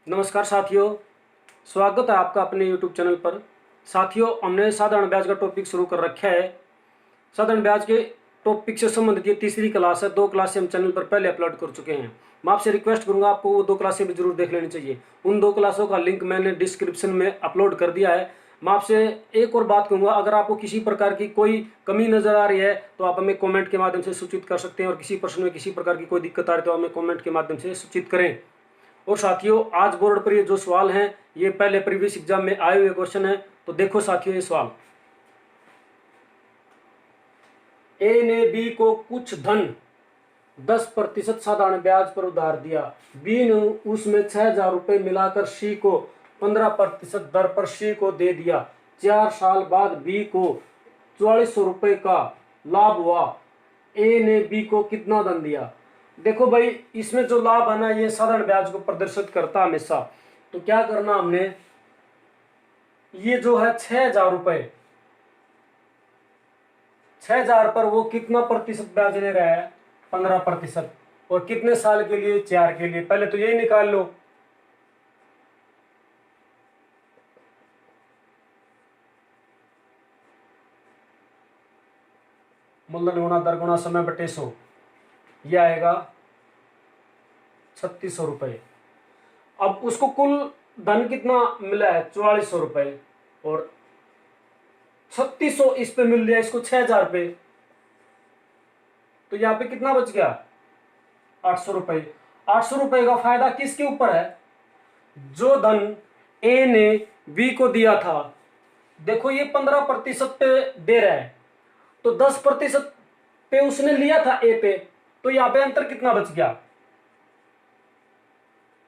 नमस्कार साथियों, स्वागत है आपका अपने YouTube चैनल पर। साथियों, हमने साधारण ब्याज का टॉपिक शुरू कर रखा है। साधारण ब्याज के टॉपिक से संबंधित ये तीसरी क्लास है। 2 क्लासें हम चैनल पर पहले अपलोड कर चुके हैं। मैं आपसे रिक्वेस्ट करूंगा, आपको वो 2 क्लासें भी जरूर देख लेनी चाहिए। उन 2 क्लासों का लिंक मैंने डिस्क्रिप्शन में अपलोड कर दिया है। मैं आपसे एक और बात कहूँगा, अगर आपको किसी प्रकार की कोई कमी नज़र आ रही है तो आप हमें कमेंट के माध्यम से सूचित कर सकते हैं, और किसी प्रश्न में किसी प्रकार की कोई दिक्कत आ रही है तो हमें कमेंट के माध्यम से सूचित करें। और साथियों, आज बोर्ड पर ये जो सवाल हैं ये पहले प्रीवियस एग्जाम में आए हुए क्वेश्चन है। तो देखो साथियों, ये सवाल, ए ने बी को कुछ धन 10% साधारण ब्याज पर उधार दिया। बी ने उसमें 6,000 रुपये मिलाकर सी को 15% दर पर सी को दे दिया। 4 साल बाद बी को 4400 रुपये का लाभ हुआ। ए ने बी को कितना धन दिया? देखो भाई, इसमें जो लाभ है ना, ये साधारण ब्याज को प्रदर्शित करता है हमेशा। तो क्या करना हमने, ये जो है 6,000 रुपये, 6,000 पर वो कितना प्रतिशत ब्याज ले रहा है? 15%। और कितने साल के लिए? 4 के लिए। पहले तो यही निकाल लो। मूलधन गुणा दर गुणा समय बटे 100, यह आएगा 3600 रुपये। अब उसको कुल धन कितना मिला है? 4400 रुपये, और 3600 इस पे मिल गया इसको 6,000 पे। तो यहां पे कितना बच गया? 800 रुपये। 800 रुपये का फायदा किसके ऊपर है? जो धन ए ने बी को दिया था। देखो, ये 15% पे दे रहा है, तो 10% पे उसने लिया था ए पे, तो यहां पे अंतर कितना बच गया?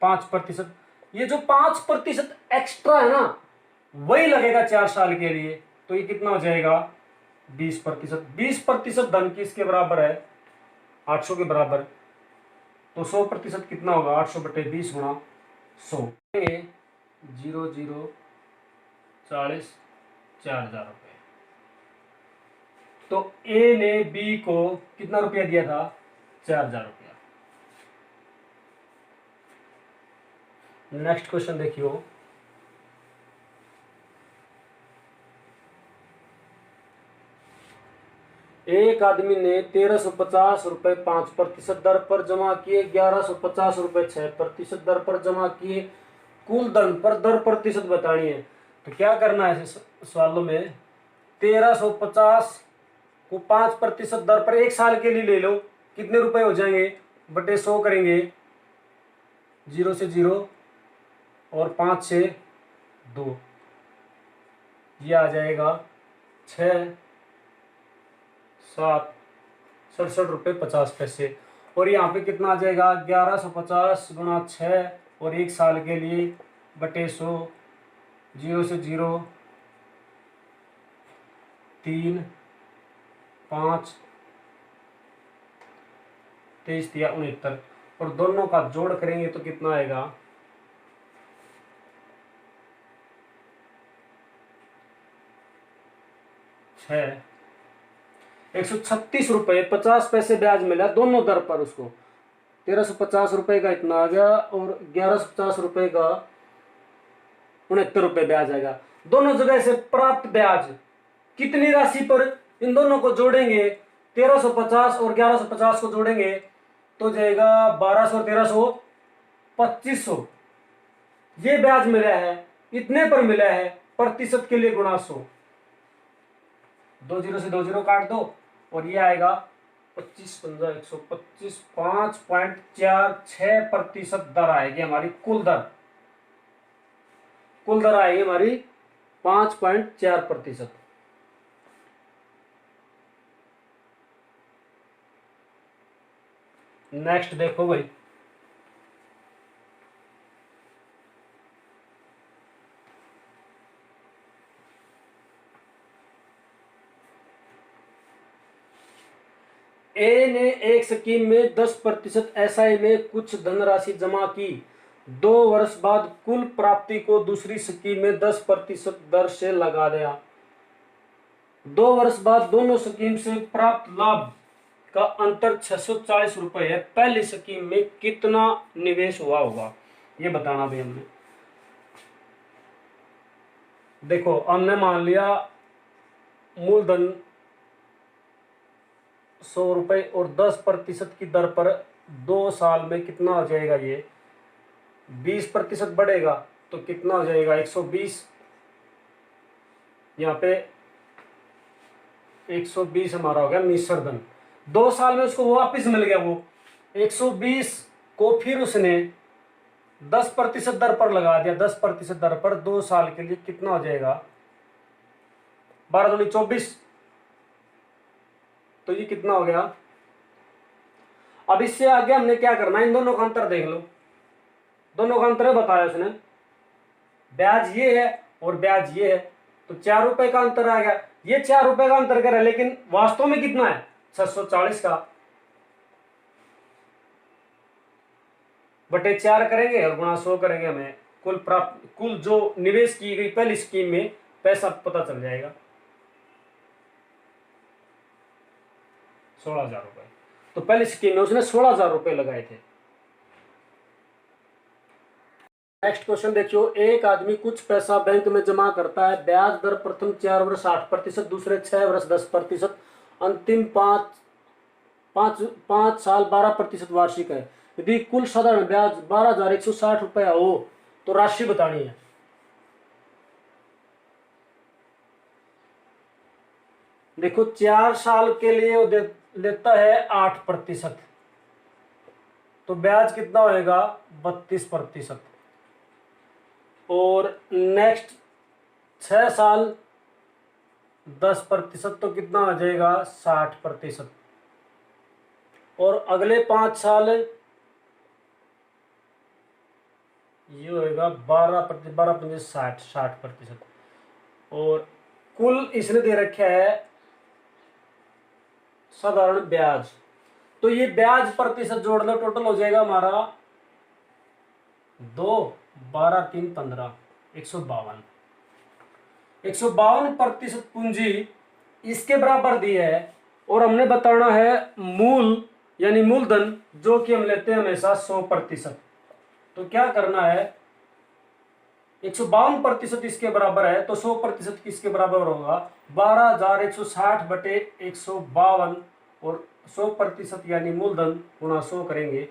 5%। ये जो 5% एक्स्ट्रा है ना, वही लगेगा 4 साल के लिए। तो ये कितना हो जाएगा? 20%। 20% धन किसके बराबर है? 800 के बराबर। तो 100% कितना होगा? 800 बटे 20 गुणा 100। 0 0 40 4,000 रुपये। तो ए ने बी को कितना रुपया दिया था? 4,000 रुपया। नेक्स्ट क्वेश्चन देखियो, एक आदमी ने 1350 रुपए 5% दर पर जमा किए, 1150 रुपए 6% दर पर जमा किए। कुल धन पर दर प्रतिशत बतानी है। तो क्या करना है सवालों में? 1350 को 5% दर पर 1 साल के लिए ले लो, कितने रुपए हो जाएंगे? बटे 100 करेंगे, 0 से 0 और 5 से 2, ये आ जाएगा 6 7 67 रुपये 50 पैसे। और यहाँ पे कितना आ जाएगा? 1150 गुणा 6 और 1 साल के लिए बटे 100, 0 से 0 3 5 23 या 69, और दोनों का जोड़ करेंगे तो कितना आएगा? 136 रुपये 50 पैसे ब्याज मिला दोनों दर पर उसको। 1350 रुपये का इतना आ गया, और 1150 रुपये का 69 रुपये ब्याज आएगा। दोनों जगह से प्राप्त ब्याज कितनी राशि पर? इन दोनों को जोड़ेंगे, 1350 और 1150 को जोड़ेंगे तो जाएगा 1200, 1300, 2500। ये ब्याज मिला है, इतने पर मिला है, प्रतिशत के लिए गुणा 100। 2 0 से 2 0 काट दो, और ये आएगा 25 15 125, 5.46% दर आएगी हमारी। कुल दर आएगी हमारी 5.4%। नेक्स्ट देखो भाई, ए ने एक स्कीम में 10% एसआई में कुछ धनराशि जमा की। 2 वर्ष बाद कुल प्राप्ति को दूसरी स्कीम में 10% दर से लगा दिया। 2 वर्ष बाद दोनों स्कीम से प्राप्त लाभ का अंतर 640 रुपए है। पहली स्कीम में कितना निवेश हुआ होगा? ये बताना भी हमने। देखो हमने मान लिया मूलधन 100 रुपये और 10% की दर पर 2 साल में कितना हो जाएगा, ये 20% बढ़ेगा तो कितना हो जाएगा 120। यहाँ पे 120 हमारा हो गया मिश्र धन। 2 साल में उसको वापस मिल गया वो 120 को, फिर उसने 10% दर पर लगा दिया। 10% दर पर 2 साल के लिए कितना हो जाएगा, 12 दूनी 24। तो ये कितना हो गया। अब इससे आगे हमने क्या करना है, इन दोनों का अंतर देख लो। दोनों का अंतर बताया उसने, ब्याज ये है और ब्याज ये है, तो 4 रुपए का अंतर आ गया। ये 4 रुपए का अंतर कर रहा है, लेकिन वास्तव में कितना है 640 का, बटे 4 करेंगे और गुणा 100 करेंगे, हमें कुल जो निवेश की गई पहली स्कीम में पैसा पता चल जाएगा 16,000 रुपए। तो पहली स्कीम में उसने 16,000 रुपए लगाए थे। नेक्स्ट क्वेश्चन देखियो, एक आदमी कुछ पैसा बैंक में जमा करता है। ब्याज दर प्रथम 4 वर्ष 8%, दूसरे 6 वर्ष 10%, अंतिम 5 साल 12% वार्षिक है। यदि कुल साधारण ब्याज 12,160 रुपया हो तो राशि बतानी है। देखो 4 साल के लिए वो लेता है 8%, तो ब्याज कितना होएगा 32%। और नेक्स्ट 6 साल 10%, तो कितना आ जाएगा 60%। और अगले 5 साल ये होएगा 12% 60%। और कुल इसने दे रखा है साधारण ब्याज, तो ये ब्याज प्रतिशत जोड़ लो, टोटल हो जाएगा हमारा 2 12 3 15 152। 152% पूंजी इसके बराबर दी है। और हमने बताना है मूल यानी मूलधन, जो कि हम लेते हैं हमेशा 100%। तो क्या करना है, 152% इसके बराबर है, तो 100% किसके बराबर होगा 12,160 बटे 152, और 100% यानी मूलधन गुणा 100 करेंगे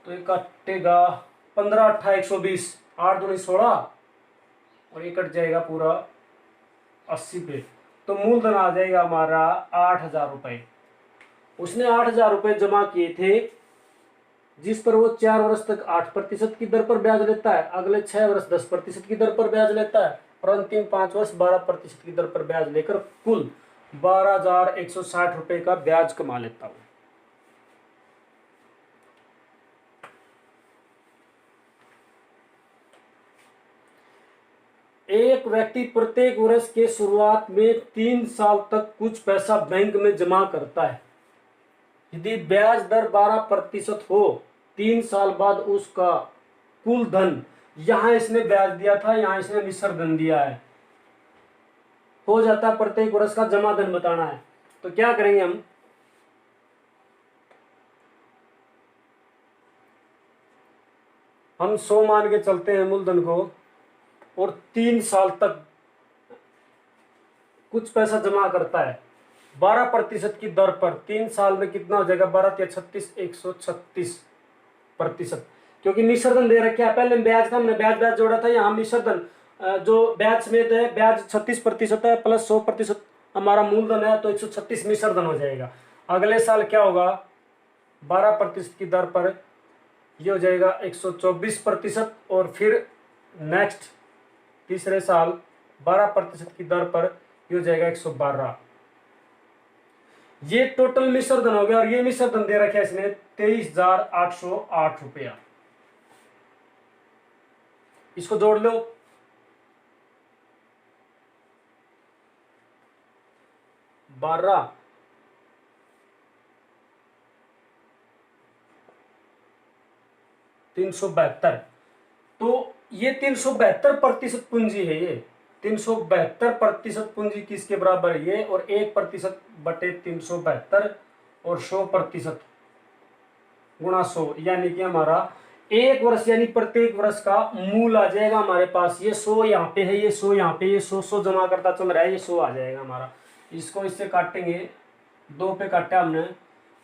तो ये कटेगा 15 8 120, 8 दूनी 16 और ये कट जाएगा पूरा 80 पे। तो मूलधन आ जाएगा हमारा 8,000 रुपए। उसने 8,000 रुपए जमा किए थे, जिस पर वो 4 वर्ष तक 8% की दर पर ब्याज लेता है, अगले 6 वर्ष 10% की दर पर ब्याज लेता है, और अंतिम 5 वर्ष 12% की दर पर ब्याज लेकर कुल 12,160 रुपए का ब्याज कमा लेता हूं। एक व्यक्ति प्रत्येक वर्ष के शुरुआत में 3 साल तक कुछ पैसा बैंक में जमा करता है। यदि ब्याज दर 12% हो, 3 साल बाद उसका कुल धन, यहां इसने ब्याज दिया था, यहां इसने मिश्र धन दिया है, हो जाता है प्रत्येक वर्ष का जमा धन बताना है। तो क्या करेंगे हम 100 मान के चलते हैं मूलधन को, और 3 साल तक कुछ पैसा जमा करता है 12% की दर पर। 3 साल में कितना हो जाएगा 12 या 36 136%, क्योंकि मिश्रधन दे रखे हैं। पहले ब्याज का हमने ब्याज जोड़ा था, यहाँ मिश्रधन जो ब्याज समेत है, ब्याज 36% है प्लस 100% हमारा मूलधन है, तो 136 मिश्रधन हो जाएगा। अगले साल क्या होगा 12% की दर पर ये हो जाएगा 124%, और फिर नेक्स्ट तीसरे साल 12% की दर पर ये हो जाएगा 112। ये टोटल मिश्रधन हो गया, और ये मिश्रधन दे रखा है इसने 23,808 रुपया। इसको जोड़ लो, बारह 372। तो ये 372% पूंजी है। ये 372% पूंजी किसके बराबर है, ये और 1% बटे 372 और 100% गुणा 100, यानी कि हमारा एक वर्ष यानी प्रत्येक वर्ष का मूल आ जाएगा हमारे पास। ये 100 यहाँ पे है, ये 100 यहाँ पे, ये 100 जमा करता चल रहा है, ये 100 आ जाएगा हमारा। इसको इससे काटेंगे, 2 पे काटा हमने,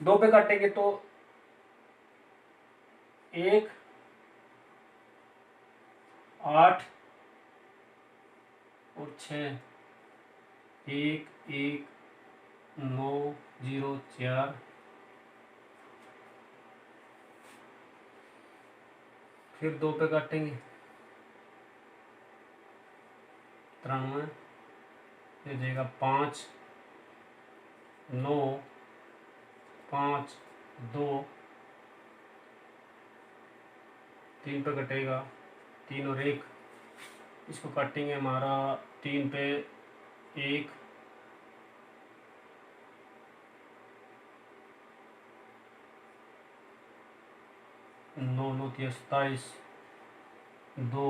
2 पे काटेंगे तो 1 8 और 6, 1 1 9 0 4, फिर 2 पे काटेंगे 93, फिर जाएगा 5 9 5 2, 3 पे कटेगा 3 और 1, इसको काटेंगे हमारा 3 पे 1 9 9 27 2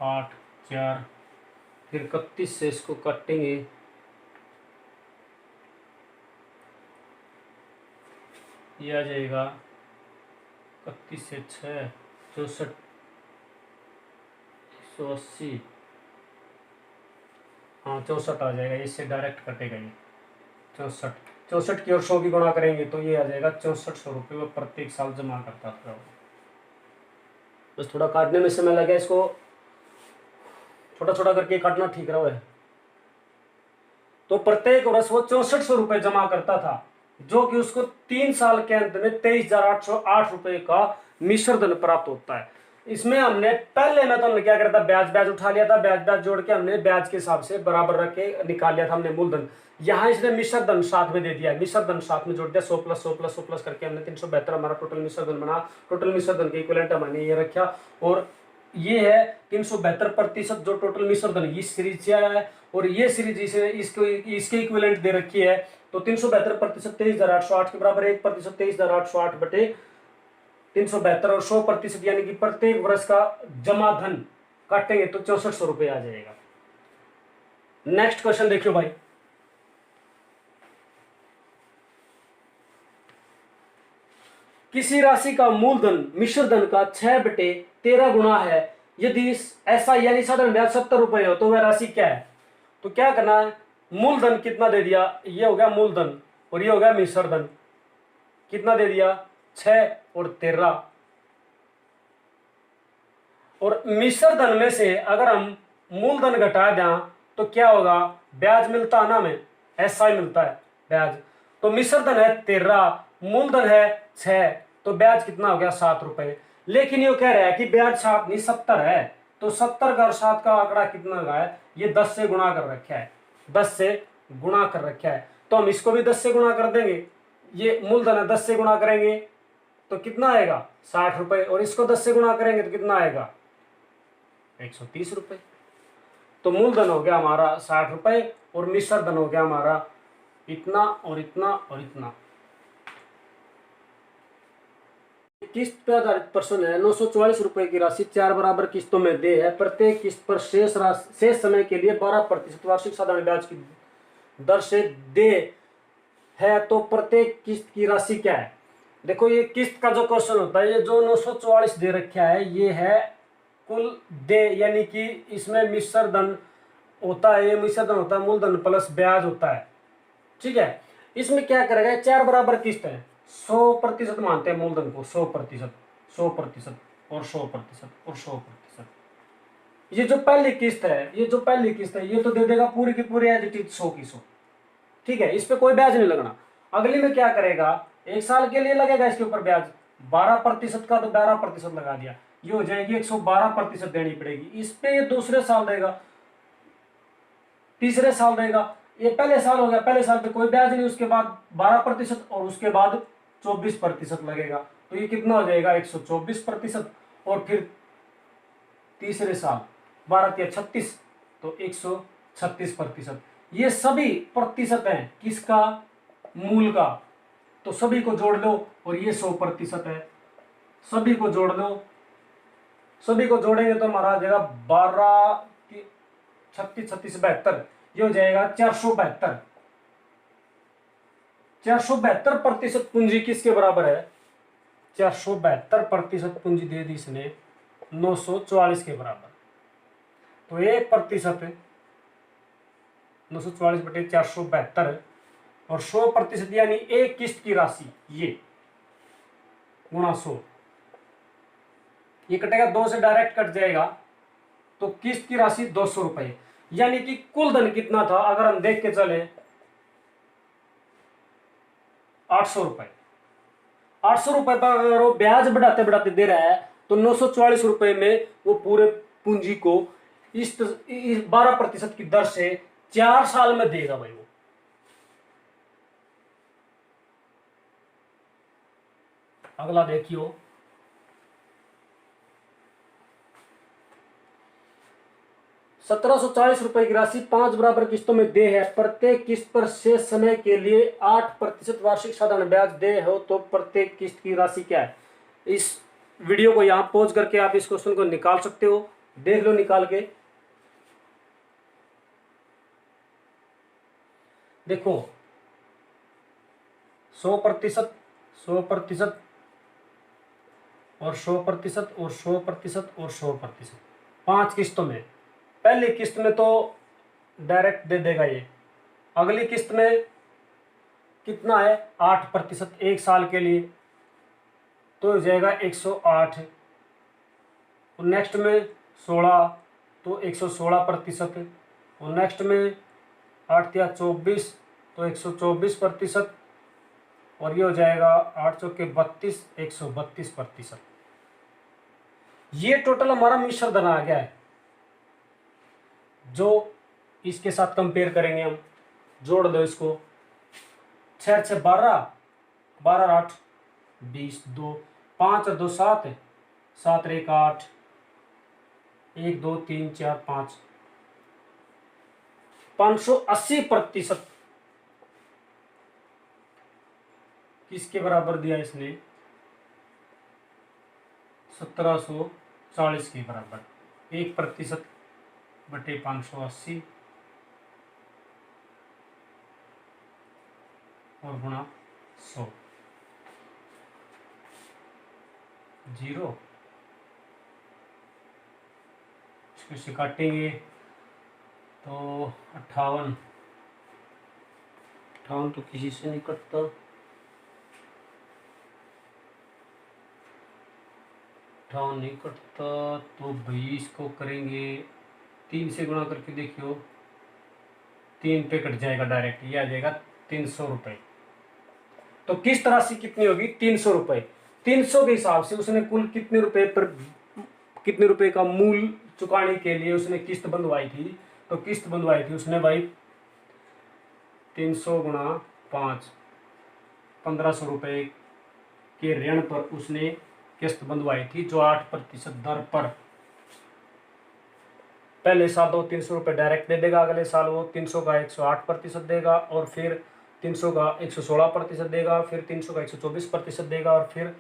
8 4, फिर 31 से इसको काटेंगे, ये आ जाएगा 31 से 6 64 180, हाँ 64 आ जाएगा, इससे डायरेक्ट कटेगा ये 64 की और 100 की गुणा करेंगे तो ये आ जाएगा 6400 रुपये वो प्रत्येक साल जमा करता था। बस थोड़ा काटने में समय लगा, इसको छोटा छोटा करके काटना ठीक रहा है। तो प्रत्येक वर्ष वो 6400 रुपये जमा करता था, जो कि उसको 3 साल के अंत में 23,808 रुपये का मिश्र धन प्राप्त होता है। इसमें हमने पहले में तो हमने क्या करा था, ब्याज उठा लिया था, ब्याज जोड़ के हमने ब्याज के हिसाब से बराबर रख के निकाल लिया था हमने मूलधन। यहाँ इसने मिश्र धन साथ में दे दिया है, मिश्र धन साथ में जोड़ दिया, 100 प्लस 100 प्लस 100 प्लस करके हमने 372 हमारा टोटल मिश्र धन बना। टोटल मिश्र धन के इक्विवेलेंट हमने ये रखा, और ये है 372% जो टोटल मिश्र धन इस सीरीज से आया है, और ये सीरीज इसके इक्विवेलेंट दे रखी है। तो 372% 23,808 के बराबर 1% 23,808 बटे 372 और 100% यानी कि प्रत्येक वर्ष का जमा धन काटेंगे तो 6400 रुपये आ जाएगा। नेक्स्ट क्वेश्चन देखियो भाई, किसी राशि का मूलधन मिश्र धन का 6/13 गुना है, यदि ऐसा यानी साधारण ब्याज 70 रुपये हो तो वह राशि क्या है। तो क्या करना है, मूलधन कितना दे दिया, ये हो गया मूलधन और ये हो गया मिश्र धन, कितना दे दिया 6 और 13, और मिश्र धन में से अगर हम मूलधन घटा दें तो क्या होगा, ब्याज मिलता है ना, हमें ऐसा ही मिलता है ब्याज। तो मिश्र धन है 13, मूलधन है 6, तो ब्याज कितना हो गया 7 रुपए। लेकिन ये कह रहा है कि ब्याज 7 नहीं 70 है, तो 70 का और 7 का आंकड़ा कितना का है, ये 10 से गुणा कर रखा है, 10 से गुणा कर रखा है। तो हम इसको भी 10 से गुणा कर देंगे, ये मूलधन है 10 से गुणा करेंगे तो कितना आएगा 60 रुपए, और इसको 10 से गुणा करेंगे तो कितना आएगा 130 रुपए। तो मूलधन हो गया हमारा 60 रुपए और मिश्र धन हो गया हमारा इतना और इतना और इतना। किस्त पे आधारित प्रश्न है, 944 रुपए की राशि 4 बराबर किस्तों में दे है, प्रत्येक किस्त पर शेष समय के लिए 12% वार्षिक साधारण ब्याज की दर से दे है, तो प्रत्येक किस्त की राशि क्या है। देखो ये किस्त का जो क्वेश्चन होता है, ये जो 944 दे रखा है ये है कुल दे, यानी कि इसमें मिश्र धन होता है, ये मिश्र धन होता है मूलधन प्लस ब्याज होता है, ठीक है। इसमें क्या करेगा, 4 बराबर किस्त है, 100% मानते हैं मूलधन को, 100% 100% और 100% और 100%। ये जो पहली किस्त है, ये जो पहली किस्त है ये तो दे देगा पूरी की पूरी एज इट इज 100 की 100, ठीक है, इस पे कोई ब्याज नहीं लगना। अगली में क्या करेगा, 1 साल के लिए लगेगा इसके ऊपर ब्याज 12% का, तो 12% लगा दिया, ये हो जाएगी 112% देनी पड़ेगी। इस पे ये दूसरे साल देगा, तीसरे साल देगा, ये पहले साल हो गया, पहले साल पे कोई ब्याज नहीं, उसके बाद 12% और उसके बाद 24% लगेगा, तो ये कितना हो जाएगा 124%, और फिर तीसरे साल 12 या 36 तो 136%। ये सभी प्रतिशत हैं किसका, मूल का, तो सभी को जोड़ लो और ये 100% है, सभी को जोड़ लो, सभी को जोड़ेंगे तो हमारा आ जाएगा 12 36 36 72, ये हो जाएगा 472% पूंजी किसके बराबर है, 472% पूंजी दे दी इसने 944 के बराबर। तो 1% 944/472 और 100% यानी एक किस्त की राशि ये गुणा 100, ये कटेगा 2 से डायरेक्ट कट जाएगा, तो किस्त की राशि 200 रुपए, यानी कि कुल धन कितना था अगर हम देख के चले 800 रुपए। 800 रुपए पर अगर वो ब्याज बढ़ाते बढ़ाते दे रहा है तो 944 रुपए में वो पूरे पूंजी को इस 12% की दर से 4 साल में देगा भाई। वो अगला देखियो, 1740 रुपए की राशि 5 बराबर किस्तों में दे है। प्रत्येक किस्त पर शेष समय के लिए 8% वार्षिक साधारण ब्याज दे हो तो प्रत्येक किस्त की राशि क्या है। इस वीडियो को यहां पॉज करके आप इस क्वेश्चन को निकाल सकते हो, देख लो निकाल के। देखो 100%, 100% और 100% और 100% और 100%, 5 किस्तों में। पहली किस्त में तो डायरेक्ट दे देगा ये। अगली किस्त में कितना है 8% 1 साल के लिए, तो हो जाएगा 108। और नेक्स्ट में 16 तो 116%। और नेक्स्ट में 8 या 24 तो 124%। और ये हो जाएगा 8 चौके 32 132%। ये टोटल हमारा मिश्र धन आ गया है, जो इसके साथ कंपेयर करेंगे हम। जोड़ दो इसको, 6 6 12, 12 8 20, 2 5 और 2 7, 7 1 8, 1 2 3 4 5, 580% किसके बराबर दिया इसने, 1740 के बराबर। 1% बटे 580 और गुणा 100, 0। इसको से काटेंगे तो 58, तो किसी से नहीं कटता। 58 नहीं कटता तो 20 को करेंगे 3 से गुणा करके देखियो, 3 पे कट जाएगा डायरेक्ट, ये आ जाएगा 300 रुपए। तो किस्त राशि कितनी होगी 300 रुपए। 300 के हिसाब से उसने कुल कितने रुपए पर, कितने रुपए का मूल चुकाने के लिए उसने किस्त बंधवाई थी। तो किस्त बंधवाई थी उसने भाई 300 गुणा 5, 1500 रुपए के ऋण पर उसने किस्त बंधवाई थी, जो 8% दर पर। पहले साल तो 300 रुपए डायरेक्ट दे देगा, अगले साल वो 300 का 108% देगा, और फिर 300 का 116% देगा, फिर 300 का 124% देगा, और फिर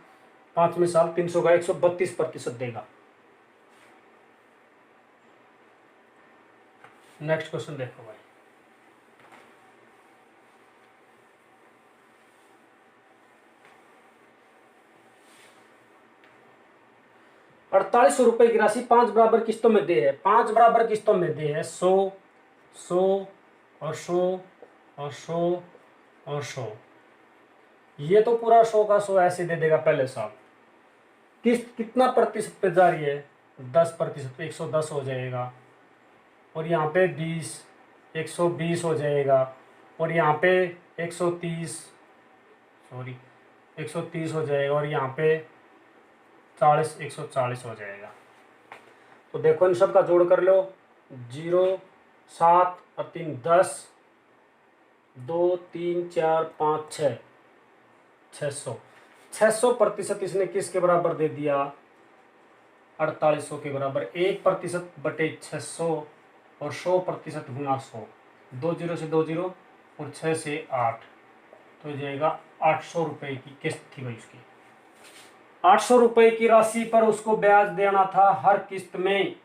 5वें साल 300 का 132% देगा। नेक्स्ट क्वेश्चन देखो भाई, ₹4800 की राशि 5 बराबर किस्तों में दे है। 5 बराबर किस्तों में दे है 100, 100 और 100 और 100 और 100। ये तो पूरा 100 का 100 ऐसे दे देगा पहले साल। किस्त कितना प्रतिशत पे जा रही है, 10%, 110 हो जाएगा। और यहाँ पे 20, 120 हो जाएगा। और यहाँ पे 130 हो जाएगा। और यहाँ पे 40, 140 हो जाएगा। तो देखो इन सब का जोड़ कर लो, 0, 7 और 3 10, 2 3 4 5 6, 600% इसने किसके बराबर दे दिया, 4800 के बराबर। 1% बटे 600 और 100% गुना 100, 2 0 से 2 0 और 6 से 8, तो हो जाएगा 800 रुपए की किस्त थी भाई उसकी। 800 रुपए की राशि पर उसको ब्याज देना था हर किस्त में।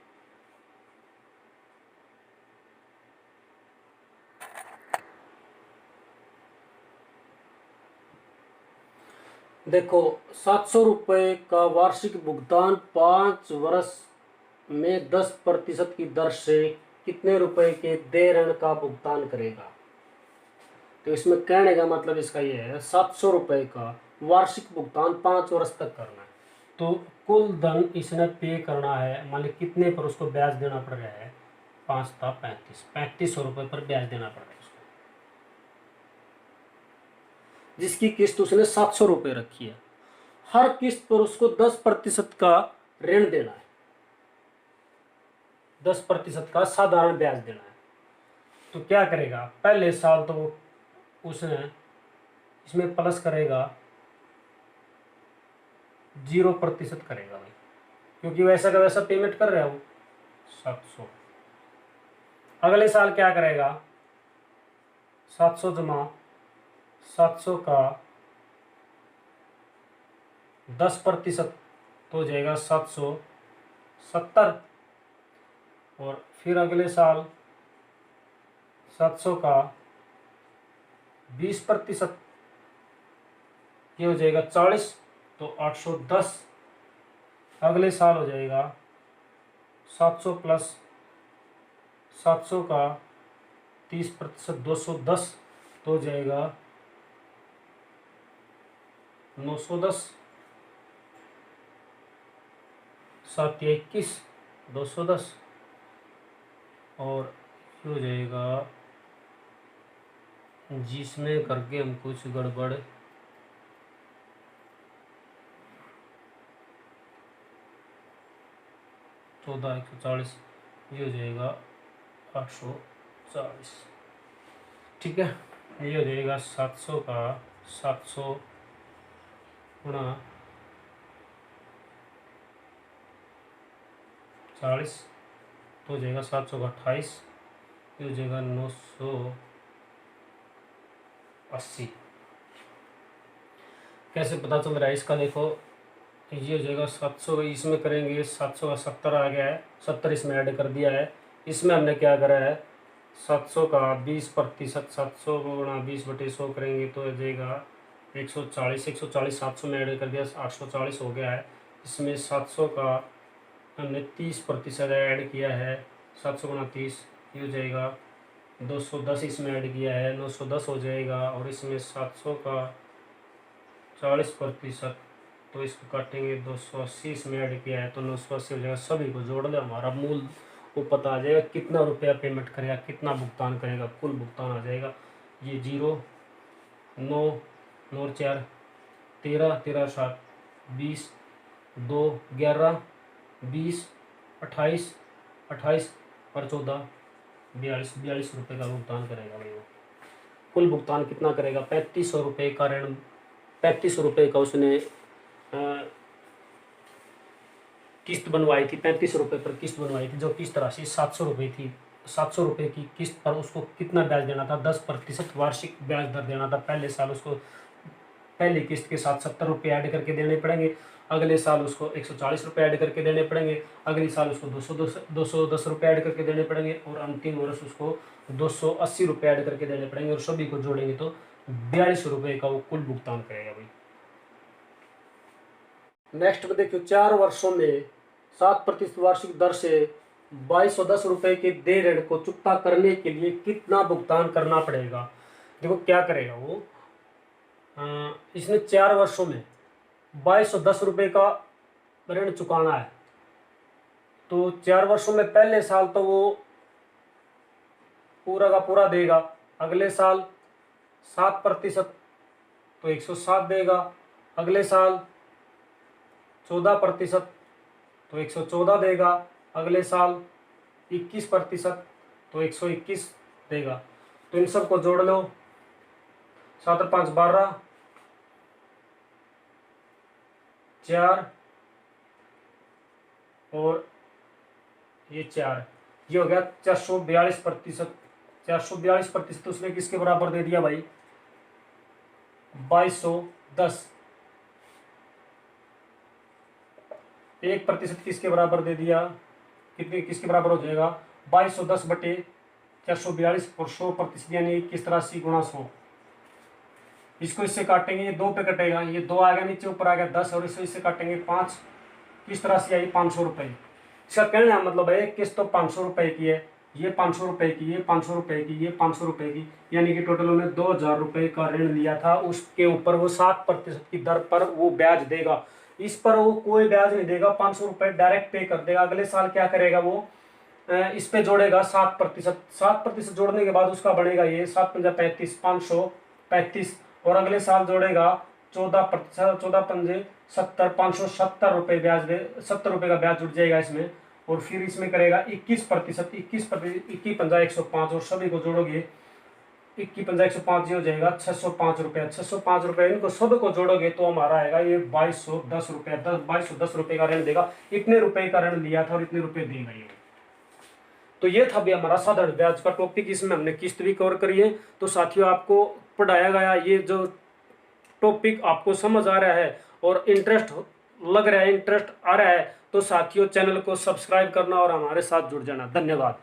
देखो, 700 रुपये का वार्षिक भुगतान 5 वर्ष में 10% की दर से कितने रुपए के देय ऋण का भुगतान करेगा। तो इसमें कहने का मतलब इसका ये है, 700 रुपये का वार्षिक भुगतान 5 वर्ष तक करना है। तो कुल धन इसने पे करना है, मान ली कितने पर उसको ब्याज देना पड़ रहा है, 5 था 3500 रुपये पर ब्याज देना पड़ रहा है उसको, जिसकी किस्त उसने 700 रुपये रखी है। हर किस्त पर उसको 10% का ऋण देना है, 10% का साधारण ब्याज देना है। तो क्या करेगा, पहले साल तो उसने इसमें प्लस करेगा, 0% करेगा भाई, क्योंकि वैसा का वैसा पेमेंट कर रहा है वो 700। अगले साल क्या करेगा, 700 जमा 700 का 10% तो हो जाएगा 770। और फिर अगले साल 700 का 20%, ये हो जाएगा 40, तो 810। अगले साल हो जाएगा 700 प्लस 700 का 30%, 210, तो हो जाएगा 910, 7 या 21, 210, और हो जाएगा, जिसमें करके हम कुछ गड़बड़ 14, 140, ये हो जाएगा 840। ठीक है, ये हो जाएगा 700 का 700 गुणा 40, तो हो जाएगा 700 का 28, ये हो जाएगा 980। कैसे पता चल रहा है इसका, देखो ये हो जाएगा 700, इसमें करेंगे 700 का 70 आ गया है, 70 इसमें ऐड कर दिया है। इसमें हमने क्या करा है, 700 का 20%, 700 गुणा 20/100 करेंगे तो हो जाएगा 140, 140 700 में ऐड कर दिया, 840 हो गया है। इसमें 700 का हमने 30% ऐड किया है, 700 गुणा 30, ये हो जाएगा 210, इसमें ऐड किया है 910 हो जाएगा। और इसमें 700 का 40%, तो इसको काटेंगे 280, इसमें ऐड किया है तो 980 हो जाएगा। सभी को जोड़ ले, हमारा मूल वो पता आ जाएगा, कितना रुपया पेमेंट करेगा, कितना भुगतान करेगा, कुल भुगतान आ जाएगा। ये 0, 9, 9 और 4 13, 13 7 20, 2 11, 20, 28, 28 और 14 42, 42 रुपये का भुगतान करेगा भाई वो। कुल भुगतान कितना करेगा, 3500 रुपये का ऋण, 3500 रुपये का उसने किस्त बनवाई थी, 3500 रुपये पर किस्त बनवाई थी। जो किस्त राशि 700 रुपये थी, 700 रुपये की किस्त पर उसको कितना ब्याज देना था, 10% वार्षिक ब्याज दर देना था। पहले साल उसको पहली किस्त के साथ 70 रुपये ऐड करके देने पड़ेंगे, अगले साल उसको 140 रुपये ऐड करके देने पड़ेंगे, अगले साल उसको 210 रुपये ऐड करके देने पड़ेंगे, और अंतिम वर्ष उसको 280 रुपये ऐड करके देने पड़ेंगे। और सभी को जोड़ेंगे तो 42 रुपये का वो कुल भुगतान करेगा भाई। नेक्स्ट में देखियो, 4 वर्षों में 7% वार्षिक दर से 2210 रुपये के देय ऋण को चुकता करने के लिए कितना भुगतान करना पड़ेगा। देखो क्या करेगा वो, इसने 4 वर्षों में 2210 रुपये का ऋण चुकाना है। तो 4 वर्षों में पहले साल तो वो पूरा का पूरा देगा, अगले साल 7% तो 107 देगा, अगले साल 14% तो 114 देगा, अगले साल 21% तो 121 देगा। तो इन सबको जोड़ लो, 7 और 5 12, 4 और ये 4, ये हो गया 442%। 442% उसने किसके बराबर दे दिया भाई, 2210। 1% किसके बराबर दे दिया, कितने किसके बराबर हो जाएगा, 2210 बटे 442 और 100% यानी 21 गुणा 100, इसको इससे काटेंगे, ये 2 पे कटेगा, ये 2 आ गया नीचे, ऊपर आ गया 10, और इससे काटेंगे 5, किस तरह से आई 500 रुपये। इसका कहने का मतलब है किस्त तो 500 रुपये की है, ये 500 रुपये की, ये 500 रुपये की, ये 500 रुपये की, यानी कि टोटल उन्होंने 2000 रुपये का ऋण लिया था। उसके ऊपर वो 7% की दर पर वो ब्याज देगा। इस पर वो कोई ब्याज नहीं देगा, 500 रुपये डायरेक्ट पे कर देगा। अगले साल क्या करेगा वो, इस पे जोड़ेगा 7%। 7% जोड़ने के बाद उसका बनेगा ये 7 पंजा 35, 535, और अगले साल जोड़ेगा 14%, 14 पंजे 70, 570 रुपये ब्याज दे, 70 रुपये का ब्याज जुड़ जाएगा इसमें। और फिर इसमें करेगा 21%, 21 पंजा 105, और सभी को जोड़ोगे 21 पंजा 105 ये हो जाएगा 605 रुपये। 605 रुपये इनको सब को जोड़ोगे तो हमारा आएगा ये 2210 रुपये। 2210 रुपये का ऋण देगा। इतने रुपए का ऋण लिया था और इतने रुपए देगा ये। तो ये था भी हमारा साधारण ब्याज का टॉपिक। इसमें हमने किस्त भी कवर करी है। तो साथियों, आपको पढ़ाया गया ये जो टॉपिक आपको समझ आ रहा है और इंटरेस्ट लग रहा है, इंटरेस्ट आ रहा है, तो साथियों चैनल को सब्सक्राइब करना और हमारे साथ जुड़ जाना। धन्यवाद।